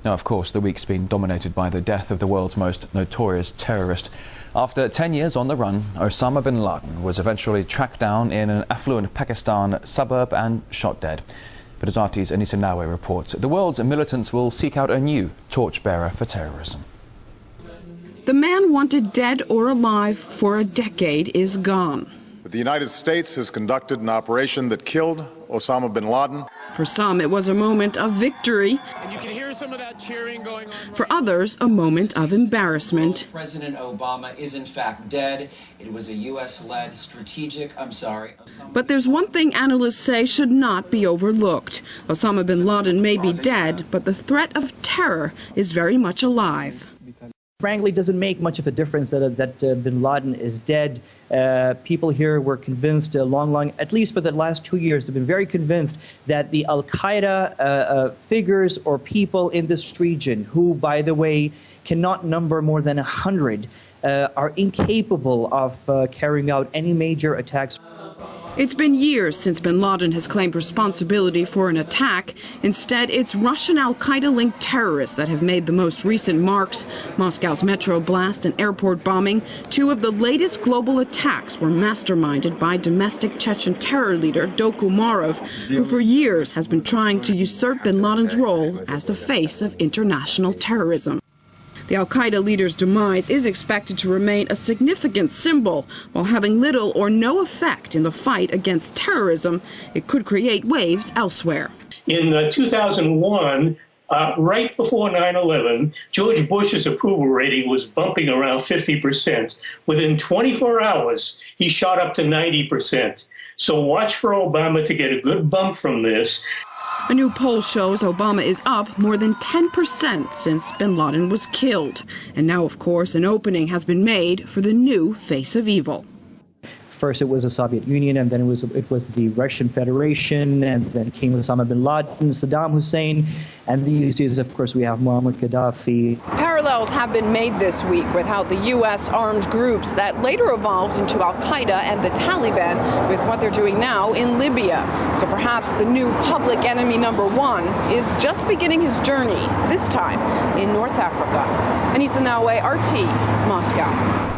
Now, of course, the week's been dominated by the death of the world's most notorious terrorist. After 10 years on the run, Osama bin Laden was eventually tracked down in an affluent Pakistan suburb and shot dead. But as RT's Anissa Nawe reports, the world's militants will seek out a new torchbearer for terrorism. The man wanted dead or alive for a decade is gone. The United States has conducted an operation that killed Osama bin Laden. For some, it was a moment of victory. And you can hear some of that cheering going on. For others, a moment of embarrassment. President Obama is in fact dead. It was a U.S.-led strategic, But there's one thing analysts say should not be overlooked. Osama bin Laden may be dead, but the threat of terror is very much alive. Frankly, it doesn't make much of a difference that bin Laden is dead. People here were convinced, at least for the last 2 years, they've been very convinced that the al-Qaeda figures or people in this region, who, by the way, cannot number more than 100, are incapable of carrying out any major attacks. It's been years since bin Laden has claimed responsibility for an attack. Instead, it's Russian al-Qaeda-linked terrorists that have made the most recent marks. Moscow's metro blast and airport bombing, two of the latest global attacks, were masterminded by domestic Chechen terror leader Doku Marov, who for years has been trying to usurp bin Laden's role as the face of international terrorism. The al-Qaeda leader's demise is expected to remain a significant symbol. While having little or no effect in the fight against terrorism, it could create waves elsewhere. In 2001, right before 9/11, George Bush's approval rating was bumping around 50%. Within 24 hours, he shot up to 90%. So watch for Obama to get a good bump from this. A new poll shows Obama is up more than 10% since bin Laden was killed. And now, of course, an opening has been made for the new face of evil. First it was the Soviet Union, and then it was the Russian Federation, and then came Osama bin Laden, Saddam Hussein, and these days, of course, we have Muammar Gaddafi. Parallels have been made this week with how the U.S. armed groups that later evolved into al-Qaeda and the Taliban with what they're doing now in Libya. So perhaps the new public enemy number one is just beginning his journey, this time in North Africa. Anissa Nawe, RT, Moscow.